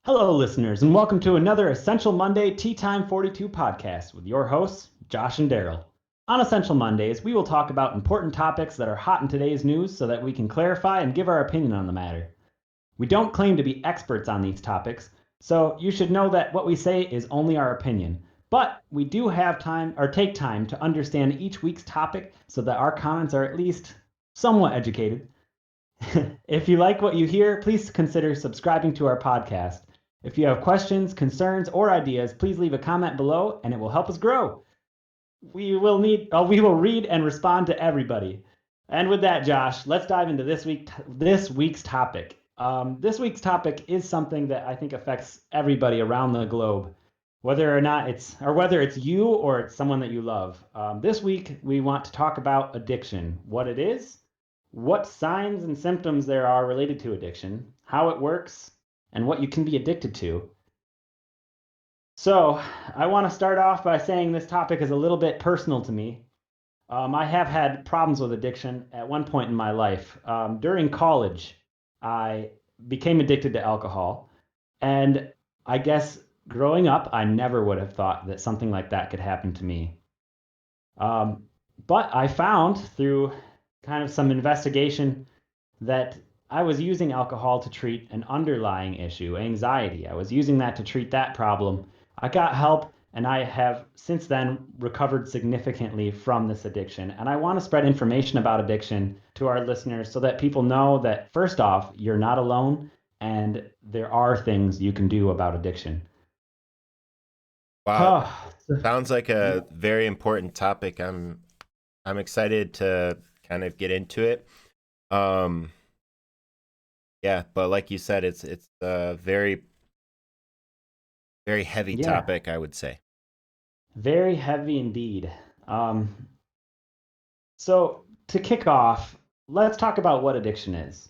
Hello, listeners, and welcome to another Essential Monday Teetime 42 podcast with your hosts, Josh and Daryl. On Essential Mondays, we will talk about important topics that are hot in today's news so that we can clarify and give our opinion on the matter. We don't claim to be experts on these topics, so you should know that what we say is only our opinion. But we do have time or take time to understand each week's topic so that our comments are at least somewhat educated. If you like what you hear, please consider subscribing to our podcast. If you have questions, concerns, or ideas, please leave a comment below and it will help us grow. We will read and respond to everybody. And with that, Josh, let's dive into this week's topic. This week's topic is something that I think affects everybody around the globe, whether it's you or it's someone that you love. This week we want to talk about addiction, what it is, what signs and symptoms there are related to addiction, how it works, and what you can be addicted to. So, I want to start off by saying this topic is a little bit personal to me. I have had problems with addiction at one point in my life. During college, I became addicted to alcohol. And I guess growing up, I never would have thought that something like that could happen to me. Um, but I found through kind of some investigation that I was using alcohol to treat an underlying issue, anxiety. I was using that to treat that problem. I got help, and I have since then recovered significantly from this addiction. And I want to spread information about addiction to our listeners so that people know that, first off, you're not alone and there are things you can do about addiction. Wow, Oh, sounds like a very important topic. I'm excited to kind of get into it. Um, yeah, but like you said, it's a very heavy yeah, topic, I would say. very heavy indeed. Um, so to kick off, let's talk about what addiction is.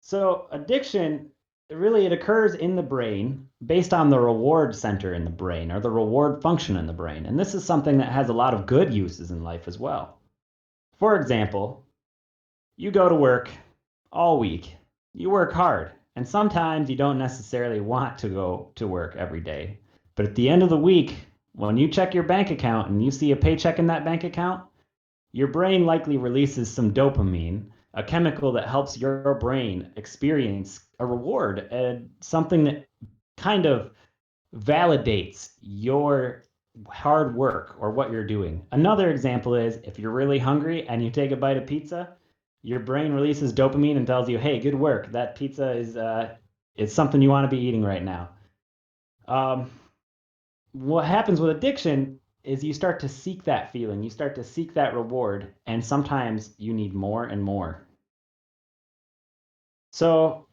So addiction, really, it occurs in the brain based on the reward center in the brain or the reward function in the brain. And this is something that has a lot of good uses in life as well. For example, you go to work all week, you work hard, and sometimes you don't necessarily want to go to work every day. But at the end of the week, when you check your bank account and you see a paycheck in that bank account, your brain likely releases some dopamine, a chemical that helps your brain experience a reward and something that kind of validates your hard work or what you're doing. Another example is if you're really hungry and you take a bite of pizza, your brain releases dopamine and tells you, "Hey, good work. That pizza is something you want to be eating right now." Um, what happens with addiction is you start to seek that feeling, you start to seek that reward, and sometimes you need more and more. So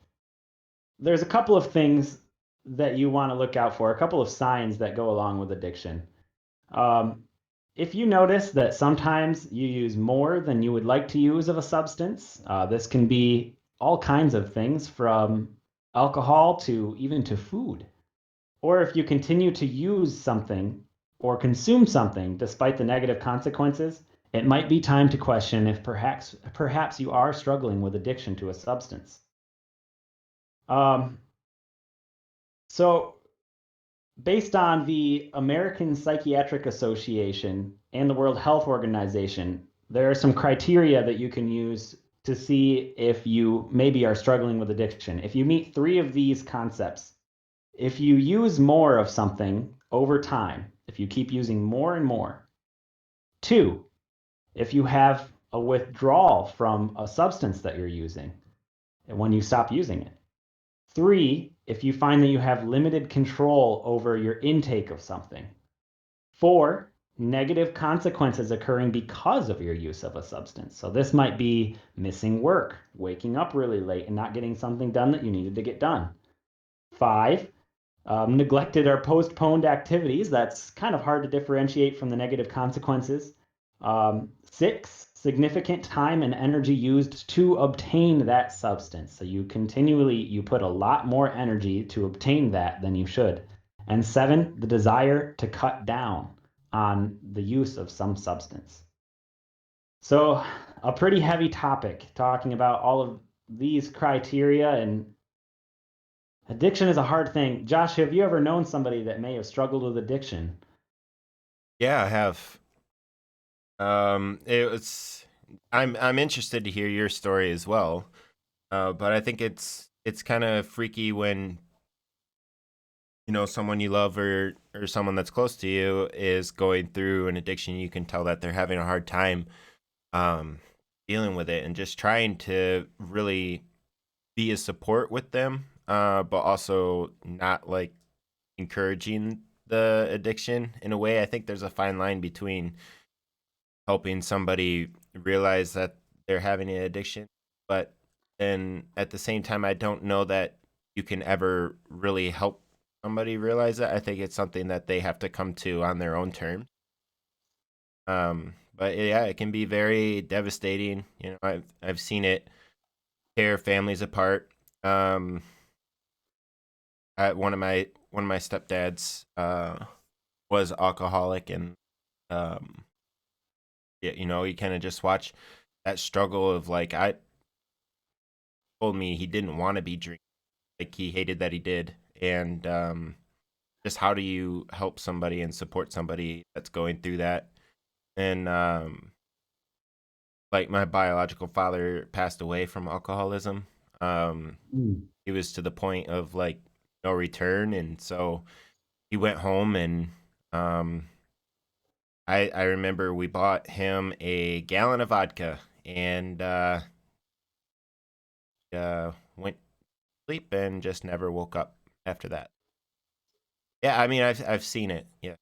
there's a couple of things that you want to look out for, a couple of signs that go along with addiction. Um, if you notice that sometimes you use more than you would like to use of a substance, this can be all kinds of things from alcohol to even to food. Or if you continue to use something or consume something despite the negative consequences, it might be time to question if perhaps you are struggling with addiction to a substance. Um, so based on the American Psychiatric Association and the World Health Organization, there are some criteria that you can use to see if you maybe are struggling with addiction. If you meet three of these concepts, if you use more of something over time, if you keep using more and more. Two, if you have a withdrawal from a substance that you're using and when you stop using it. Three, if you find that you have limited control over your intake of something. Four, negative consequences occurring because of your use of a substance. So this might be missing work, waking up really late and not getting something done that you needed to get done. Five, neglected or postponed activities. That's kind of hard to differentiate from the negative consequences. Six, significant time and energy used to obtain that substance. So you put a lot more energy to obtain that than you should. And seven, the desire to cut down on the use of some substance. So a pretty heavy topic talking about all of these criteria and Addiction is a hard thing. Josh, have you ever known somebody that may have struggled with addiction? Yeah, I have. It was. I'm interested to hear your story as well. But I think it's kind of freaky when someone you love or someone that's close to you is going through an addiction. You can tell that they're having a hard time um, dealing with it, and just trying to really be a support with them, but also not like encouraging the addiction in a way. I think there's a fine line between helping somebody realize that they're having an addiction, but then at the same time, I don't know that you can ever really help somebody realize that. I think it's something that they have to come to on their own terms. But yeah, it can be very devastating. I've seen it tear families apart. Um, one of my stepdads was alcoholic, and um, yeah, you kind of just watch that struggle of like I told me he didn't want to be drinking, like he hated that he did, and just how do you help somebody and support somebody that's going through that? And like my biological father passed away from alcoholism. Um, Mm. he was to the point of like no return, and so he went home, and um, I remember we bought him a gallon of vodka, and went to sleep and just never woke up after that. Yeah, I mean, I've seen it. Yeah,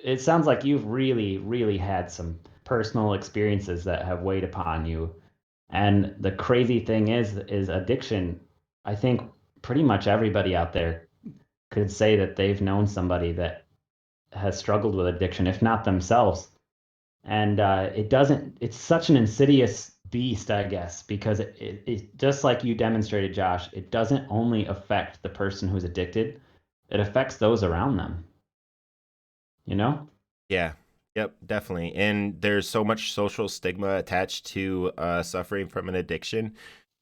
It sounds like you've really, really had some personal experiences that have weighed upon you. And the crazy thing is addiction. I think pretty much everybody out there could say that they've known somebody that has struggled with addiction, if not themselves. And it's such an insidious beast, I guess, because it just like you demonstrated, Josh, it doesn't only affect the person who's addicted, it affects those around them, you know? yeah, yep, definitely. And there's so much social stigma attached to suffering from an addiction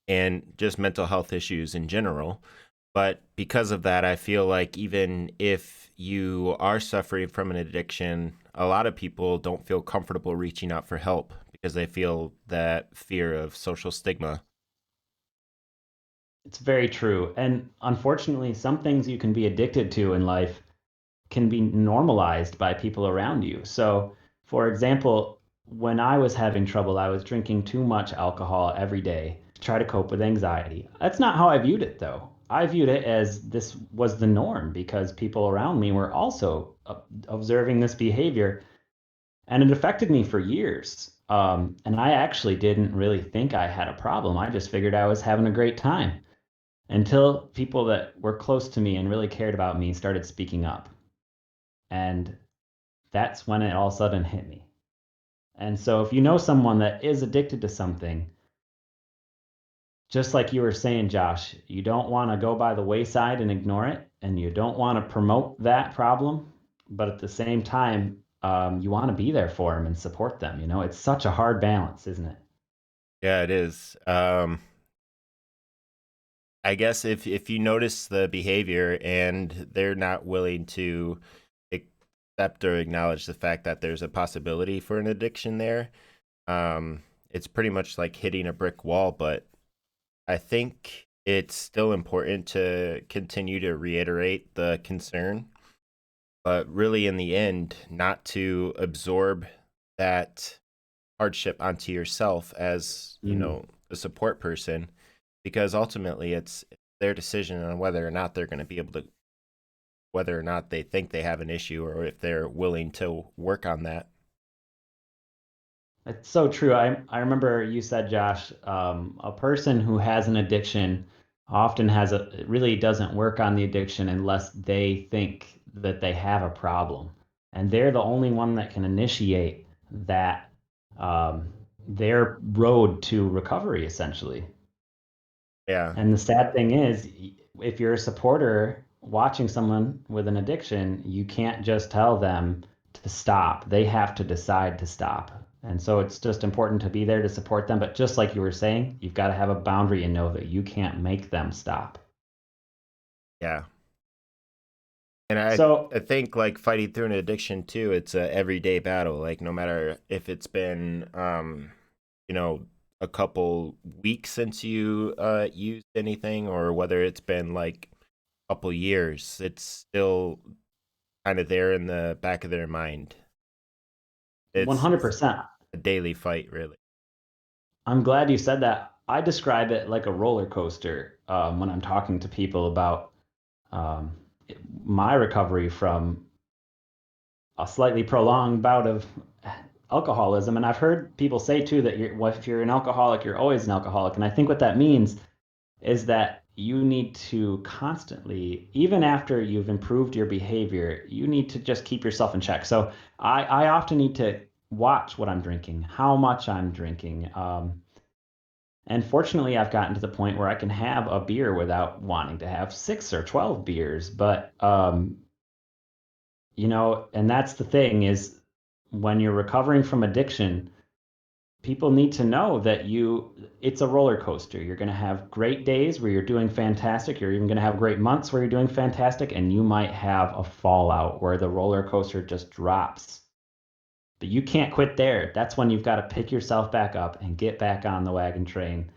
and just mental health issues in general. But because of that, I feel like even if you are suffering from an addiction, a lot of people don't feel comfortable reaching out for help because they feel that fear of social stigma. It's very true. And unfortunately, some things you can be addicted to in life can be normalized by people around you. So, for example, when I was having trouble, I was drinking too much alcohol every day to try to cope with anxiety. That's not how I viewed it, though. I viewed it as this was the norm because people around me were also observing this behavior, and it affected me for years. And I actually didn't really think I had a problem. I just figured I was having a great time until people that were close to me and really cared about me started speaking up. And that's when it all of a sudden hit me. And so if you know someone that is addicted to something, just like you were saying, Josh, you don't want to go by the wayside and ignore it, and you don't want to promote that problem, but at the same time, you want to be there for them and support them. You know, it's such a hard balance, isn't it? Yeah, it is. I guess if you notice the behavior and they're not willing to accept or acknowledge the fact that there's a possibility for an addiction there, it's pretty much like hitting a brick wall. But I think it's still important to continue to reiterate the concern, but really in the end, not to absorb that hardship onto yourself as, Mm. a support person, because ultimately it's their decision on whether or not they're going to be able to, whether or not they think they have an issue or if they're willing to work on that. It's so true. I remember you said, Josh, a person who has an addiction often has a it really doesn't work on the addiction unless they think that they have a problem, and they're the only one that can initiate that um, their road to recovery, essentially. Yeah. And the sad thing is, if you're a supporter watching someone with an addiction, you can't just tell them to stop. They have to decide to stop. And so it's just important to be there to support them. But just like you were saying, you've got to have a boundary and know that you can't make them stop. Yeah. And So I think like fighting through an addiction too, it's a everyday battle. Like no matter if it's been you know, a couple weeks since you used anything, or whether it's been like a couple years, it's still kind of there in the back of their mind. It's 100%. a daily fight, really. I'm glad you said that. I describe it like a roller coaster when I'm talking to people about um, my recovery from a slightly prolonged bout of alcoholism. And I've heard people say too that well, if you're an alcoholic, you're always an alcoholic. And I think what that means is that you need to constantly, even after you've improved your behavior, you need to just keep yourself in check. So I often need to watch what I'm drinking, how much I'm drinking. And fortunately, I've gotten to the point where I can have a beer without wanting to have 6 or 12 beers. But and that's the thing is when you're recovering from addiction, people need to know that it's a roller coaster. You're going to have great days where you're doing fantastic. You're even going to have great months where you're doing fantastic, and you might have a fallout where the roller coaster just drops. But you can't quit there. That's when you've got to pick yourself back up and get back on the wagon train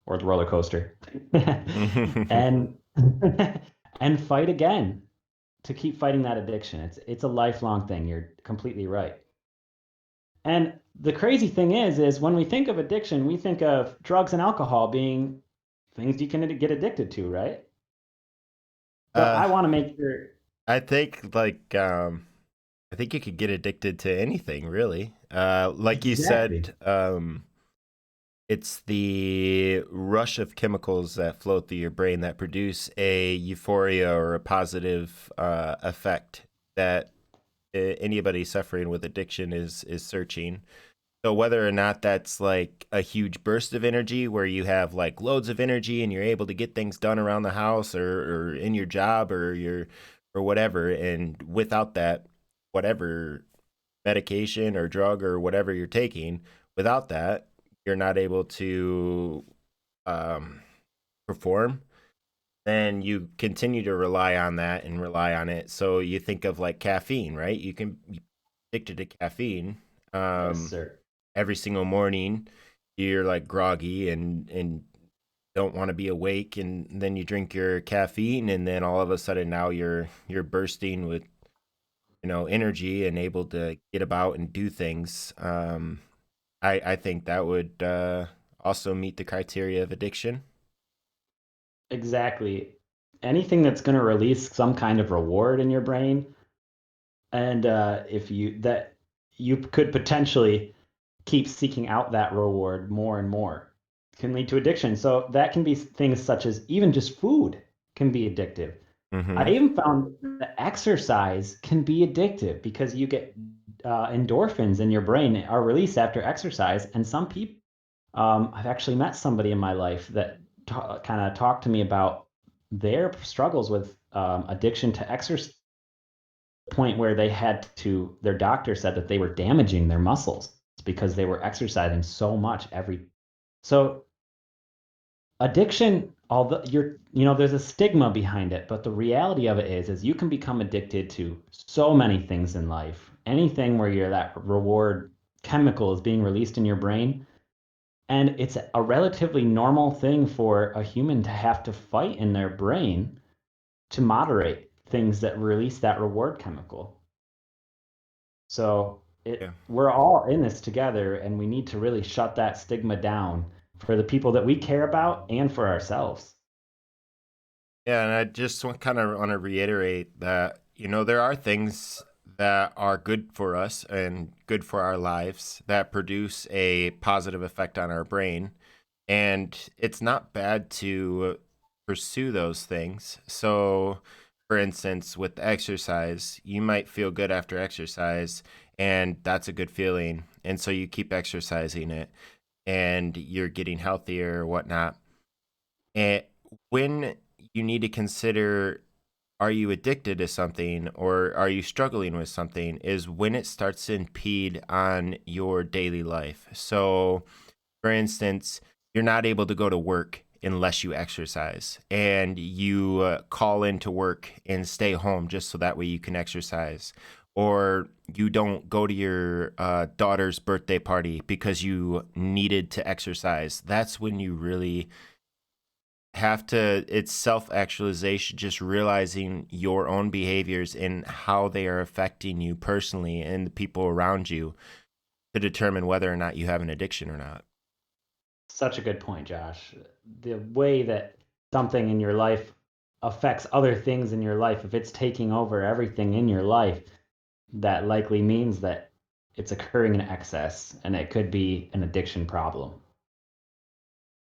or the roller coaster and and fight again to keep fighting that addiction. It's a lifelong thing. You're completely right. And the crazy thing is when we think of addiction, we think of drugs and alcohol being things you can get addicted to, right? But uh I want to make sure I think like I think you could get addicted to anything, really. Like you exactly. said, it's the rush of chemicals that flow through your brain that produce a euphoria or a positive effect that anybody suffering with addiction is searching. So whether or not that's like a huge burst of energy where you have like loads of energy and you're able to get things done around the house or in your job or whatever, and without that, whatever medication or drug or whatever you're taking, without that, you're not able to um, perform, then you continue to rely on that and rely on it. So you think of like caffeine, right? You can be addicted to caffeine. Yes, Um, sir. every single morning, you're like groggy and don't want to be awake, and then you drink your caffeine, and then all of a sudden now you're bursting with energy and able to get about and do things. I think that would also meet the criteria of addiction. Exactly. Anything that's going to release some kind of reward in your brain, and if you that you could potentially keep seeking out that reward more and more can lead to addiction. So that can be things such as even just food can be addictive. I Mm-hmm. even found that exercise can be addictive because you get endorphins in your brain are released after exercise. And some people, I've actually met somebody in my life that kind of talked to me about their struggles with addiction to exercise, point where they had to, their doctor said that they were damaging their muscles because they were exercising so much every. So addiction, although there's a stigma behind it, but the reality of it is you can become addicted to so many things in life. Anything where that reward chemical is being released in your brain. And it's a relatively normal thing for a human to have to fight in their brain to moderate things that release that reward chemical. So Yeah. we're all in this together, and we need to really shut that stigma down for the people that we care about and for ourselves. Yeah, and I just kind of want to reiterate that, there are things that are good for us and good for our lives that produce a positive effect on our brain. And it's not bad to pursue those things. So, for instance, with exercise, you might feel good after exercise, and that's a good feeling. And so you keep exercising it, and you're getting healthier or whatnot. And when you need to consider, are you addicted to something or are you struggling with something, is when it starts to impede on your daily life. So, for instance, you're not able to go to work unless you exercise, and you call into work and stay home just so that way you can exercise, or you don't go to your daughter's birthday party because you needed to exercise, that's when you really have to, it's self-actualization, just realizing your own behaviors and how they are affecting you personally and the people around you to determine whether or not you have an addiction or not. Such a good point, Josh. The way that something in your life affects other things in your life, if it's taking over everything in your life, that likely means that it's occurring in excess and it could be an addiction problem.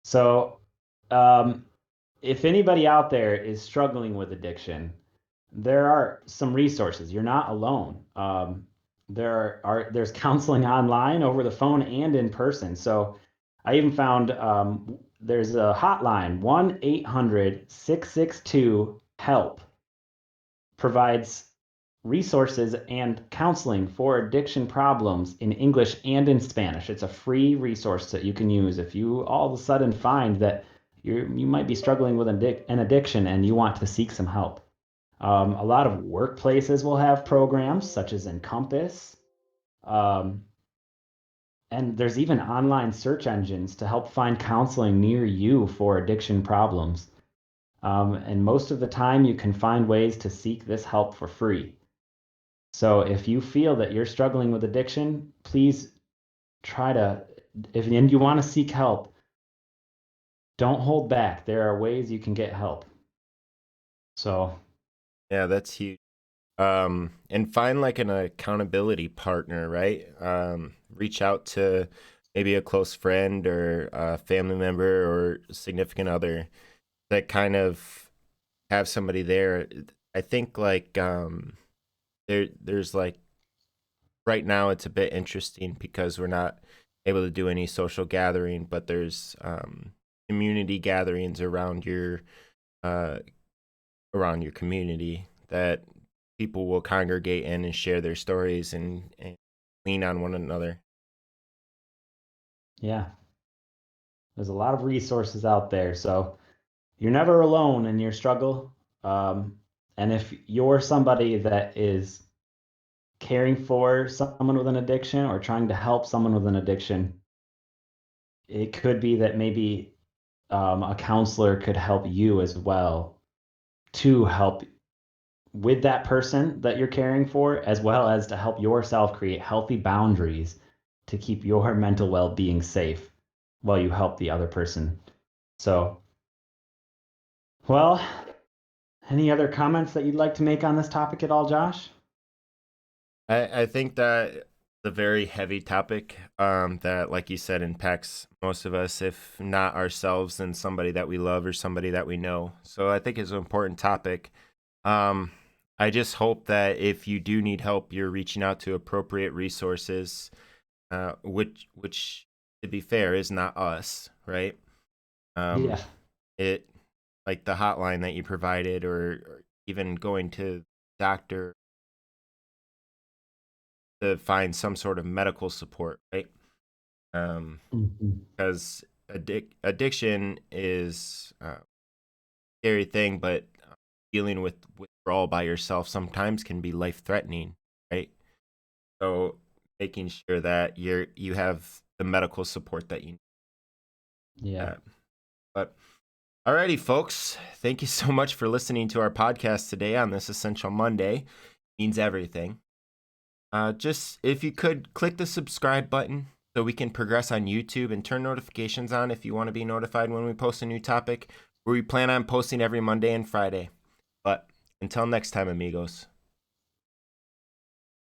So, if anybody out there is struggling with addiction, there are some resources. You're not alone. There's counseling online, over the phone, and in person. So I even found there's a hotline, 1-800-662-HELP, provides resources and counseling for addiction problems in English and in Spanish. It's a free resource that you can use if you all of a sudden find that you might be struggling with an addiction and you want to seek some help. A lot of workplaces will have programs such as Encompass. Um, and there's even online search engines to help find counseling near you for addiction problems. And most of the time, you can find ways to seek this help for free. So if you feel that you're struggling with addiction, please try to, if and you want to seek help, don't hold back. There are ways you can get help. So, Yeah, that's huge. And find like an accountability partner, right? Reach out to maybe a close friend or a family member or significant other that kind of have somebody there. I think like there's like right now it's a bit interesting because we're not able to do any social gathering, but there's community gatherings uh, around your community that people will congregate in and share their stories and lean on one another. yeah, there's a lot of resources out there. So you're never alone in your struggle. And if you're somebody that is caring for someone with an addiction or trying to help someone with an addiction, it could be that maybe a counselor could help you as well to help with that person that you're caring for, as well as to help yourself create healthy boundaries to keep your mental well-being safe while you help the other person. So, well, any other comments that you'd like to make on this topic at all, Josh? I think that the very heavy topic that, like you said, impacts most of us, if not ourselves, then somebody that we love or somebody that we know. So I think it's an important topic. Um, I just hope that if you do need help, you're reaching out to appropriate resources, which to be fair is not us, right? Um, Yeah. it like the hotline that you provided, or even going to doctor to find some sort of medical support, right? Mhm. Because addiction is a scary thing, but dealing with withdrawal by yourself sometimes can be life threatening, right? So making sure that you have the medical support that you need. Yeah. But alrighty, folks, thank you so much for listening to our podcast today on this Essential Monday. It means everything. Just if you could click the subscribe button so we can progress on YouTube, and turn notifications on if you want to be notified when we post a new topic, where we plan on posting every Monday and Friday. But until next time, amigos.